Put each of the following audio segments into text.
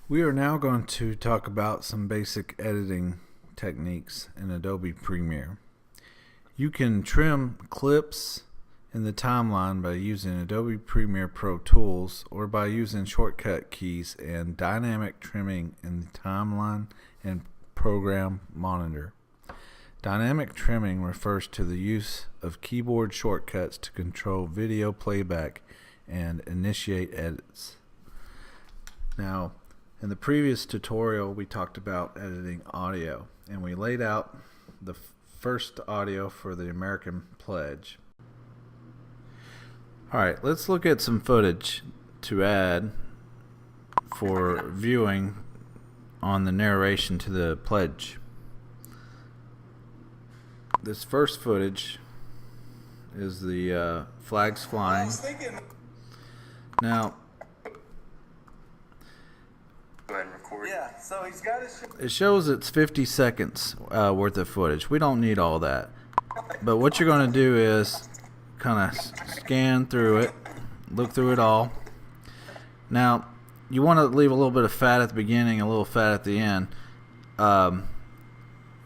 We are now going to talk about some basic editing techniques in Adobe Premiere. You can trim clips in the timeline by using Adobe Premiere Pro tools or by using shortcut keys and dynamic trimming in the timeline and program monitor. Dynamic trimming refers to the use of keyboard shortcuts to control video playback and initiate edits. Now, in the previous tutorial, we talked about editing audio, and we laid out the first audio for the American Pledge. Alright, let's look at some footage to add for viewing on the narration to the pledge. This first footage is the flags flying. Now, yeah, so he's got his it shows it's 50 seconds worth of footage. We don't need all that. But what you're going to do is kind of scan through it, look through it all. Now, you want to leave a little bit of fat at the beginning, a little fat at the end. So I'm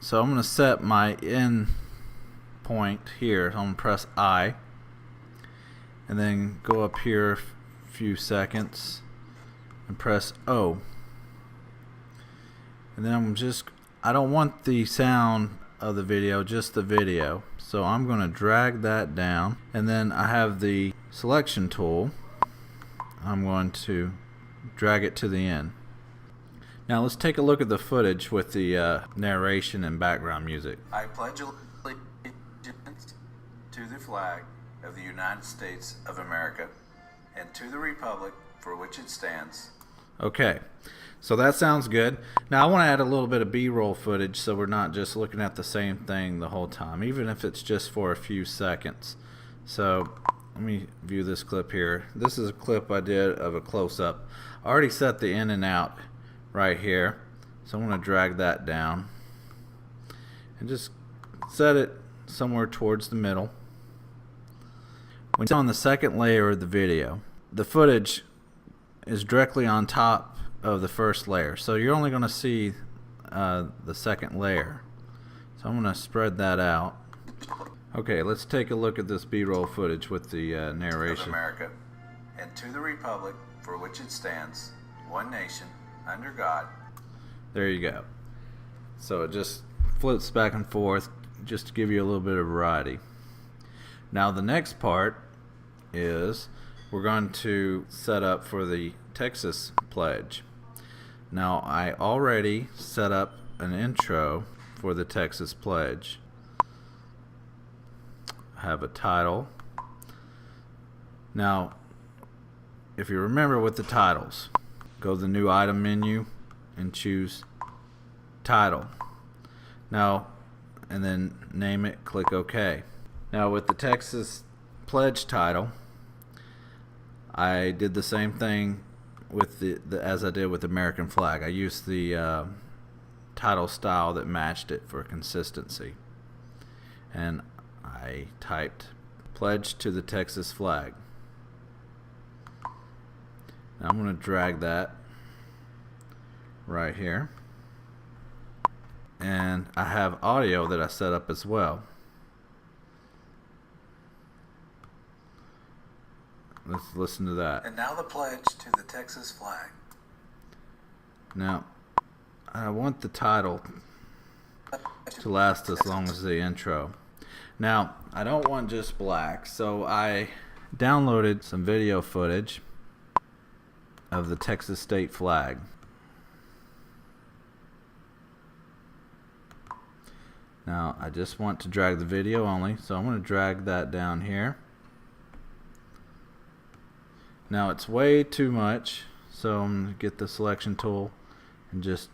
going to set my end point here. I'm going to press I. And then go up here a few seconds and press O. And then I don't want the sound of the video, just the video. So I'm going to drag that down. And then I have the selection tool. I'm going to drag it to the end. Now let's take a look at the footage with the narration and background music. I pledge allegiance to the flag of the United States of America and to the republic for which it stands. Okay, so that sounds good. Now I want to add a little bit of B-roll footage so we're not just looking at the same thing the whole time, even if it's just for a few seconds. So let me view this clip here. This is a clip I did of a close-up. I already set the in and out right here, so I'm going to drag that down and just set it somewhere towards the middle. When it's on the second layer of the video, the footage is directly on top of the first layer, so you're only going to see the second layer. So I'm going to spread that out. Okay, let's take a look at this B-roll footage with the narration. Of America and to the republic for which it stands, one nation under God. There you go. So it just flips back and forth just to give you a little bit of variety. Now the next part is we're going to set up for the Texas Pledge. Now I already set up an intro for the Texas Pledge. I have a title. Now if you remember with the titles, go to the new item menu and choose title. Now and then name it, click OK. Now with the Texas Pledge title, I did the same thing with as I did with the American flag. I used the title style that matched it for consistency, and I typed pledge to the Texas flag. Now I'm going to drag that right here, and I have audio that I set up as well. Let's listen to that. And now the pledge to the Texas flag. Now, I want the title to last as long as the intro. Now, I don't want just black, so I downloaded some video footage of the Texas state flag. Now, I just want to drag the video only, so I'm going to drag that down here. Now it's way too much, so I'm going to get the selection tool and just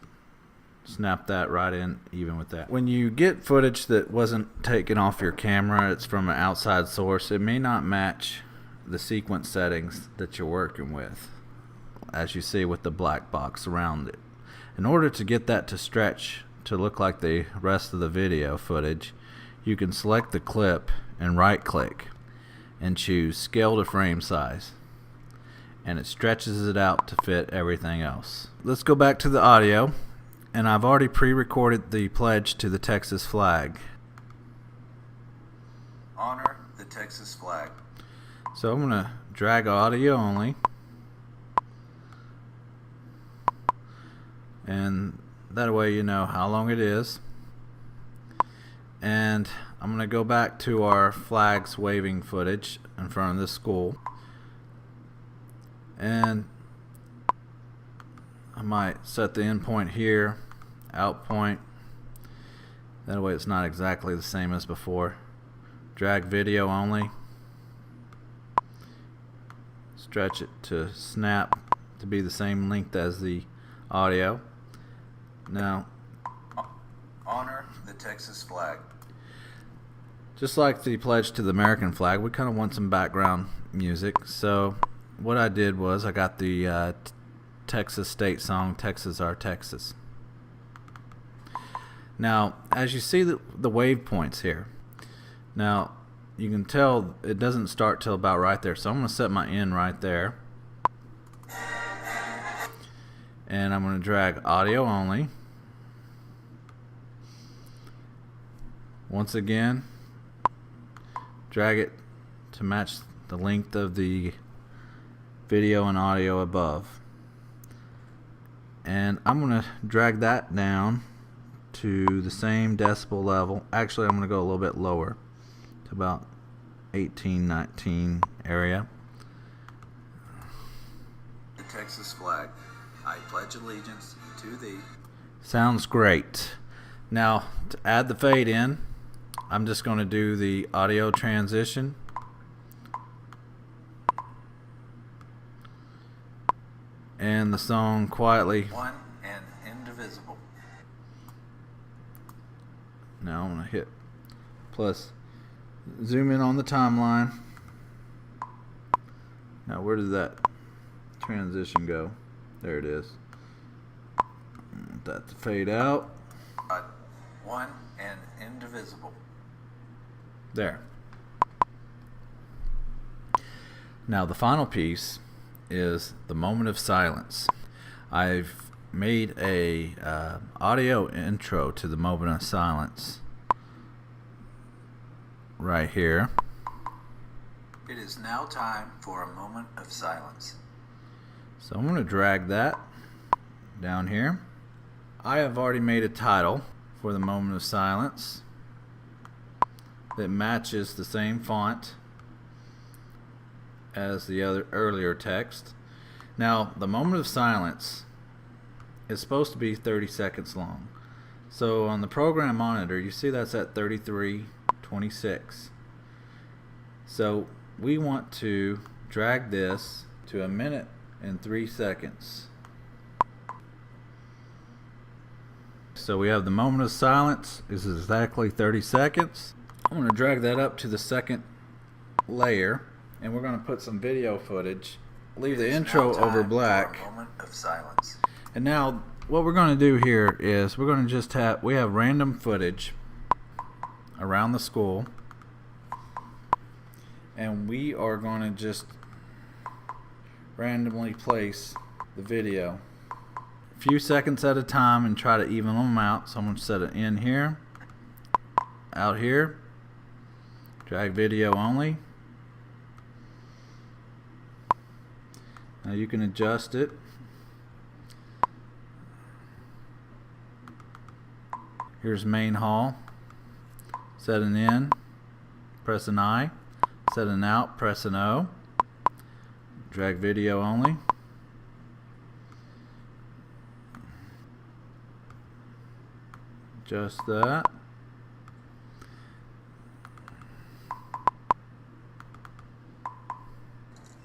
snap that right in even with that. When you get footage that wasn't taken off your camera, it's from an outside source, it may not match the sequence settings that you're working with, as you see with the black box around it. In order to get that to stretch to look like the rest of the video footage, you can select the clip and right click and choose scale to frame size. and it stretches it out to fit everything else. Let's go back to the audio, and I've already pre-recorded the pledge to the Texas flag. Honor the Texas flag. So I'm going to drag audio only, and that way you know how long it is. And I'm going to go back to our flags waving footage in front of this school, and I might set the in point here, out point, that way it's not exactly the same as before. Drag video only, stretch it to snap to be the same length as the audio. Now honor the Texas flag. Just like the pledge to the American flag, we kind of want some background music. So what I did was I got the Texas state song, Texas Our Texas. Now, as you see the wave points here, now you can tell it doesn't start till about right there. So I'm going to set my in right there. And I'm going to drag audio only. Once again, drag it to match the length of the video and audio above. And I'm going to drag that down to the same decibel level. Actually, I'm going to go a little bit lower to about 18, 19 area. The Texas flag. I pledge allegiance to thee. Sounds great. Now, to add the fade in, I'm just going to do the audio transition. And the song quietly. One and indivisible. Now I'm going to hit plus. Zoom in on the timeline. Now where did that transition go? There it is. Want that to fade out. One and indivisible. There. Now the final piece is the moment of silence. I've made a audio intro to the moment of silence right here. It is now time for a moment of silence. So I'm going to drag that down here. I have already made a title for the moment of silence that matches the same font as the earlier text. Now the moment of silence is supposed to be 30 seconds long. So on the program monitor you see that's at 33:26. So we want to drag this to 1 minute and 3 seconds. So we have the moment of silence is exactly 30 seconds. I'm going to drag that up to the second layer, and we're going to put some video footage. Leave the intro over black. Moment of silence. And now what we're going to do here is we're going to just have random footage around the school, and we are going to just randomly place the video a few seconds at a time and try to even them out. So I'm going to set it in here, out here, drag video only. Now you can adjust it. Here's main hall. Set an in, press an I. Set an out, press an O. Drag video only. Just that.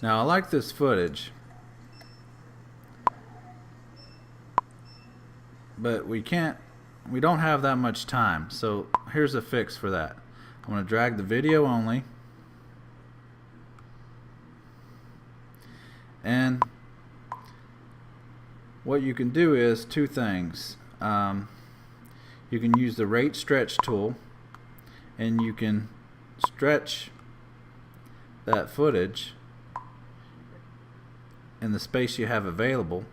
Now I like this footage, but we don't have that much time. So here's a fix for that. I'm going to drag the video only, and what you can do is two things. You can use the rate stretch tool, and you can stretch that footage in the space you have available,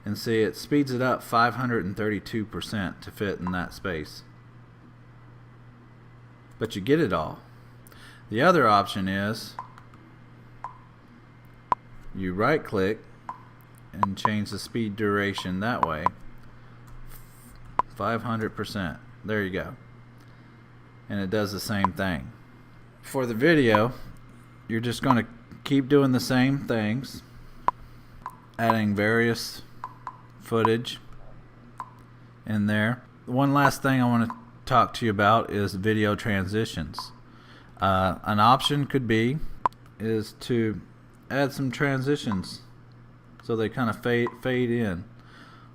and see it speeds it up 532% to fit in that space. But you get it all. The other option is you right click and change the speed duration that way. 500%. There you go. And it does the same thing. For the video, you're just going to keep doing the same things, adding various footage in there. One last thing I want to talk to you about is video transitions. An option could be is to add some transitions so they kind of fade in,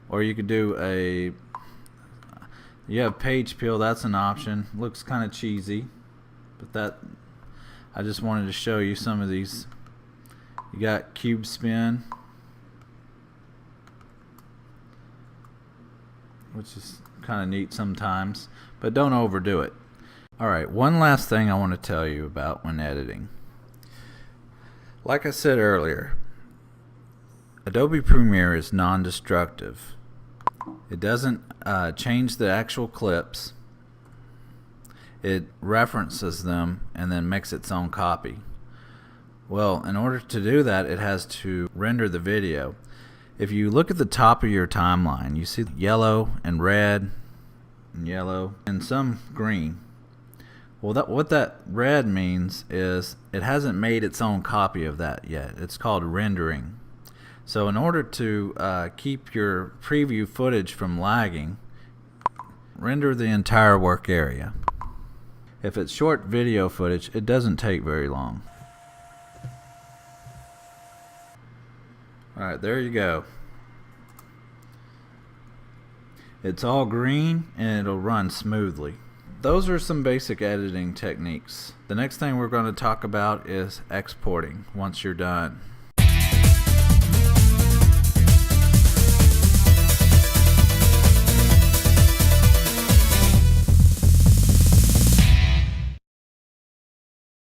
or you could do you have page peel. That's an option. Looks kind of cheesy, but I just wanted to show you some of these. You got cube spin, which is kind of neat sometimes, but don't overdo it. Alright, one last thing I want to tell you about when editing. Like I said earlier, Adobe Premiere is non-destructive. It doesn't change the actual clips. It references them and then makes its own copy. Well, in order to do that, it has to render the video. If you look at the top of your timeline, you see yellow and red and yellow and some green. Well, what that red means is it hasn't made its own copy of that yet. It's called rendering. So in order to keep your preview footage from lagging, render the entire work area. If it's short video footage, it doesn't take very long. Alright, there you go. It's all green and it'll run smoothly. Those are some basic editing techniques. The next thing we're going to talk about is exporting once you're done.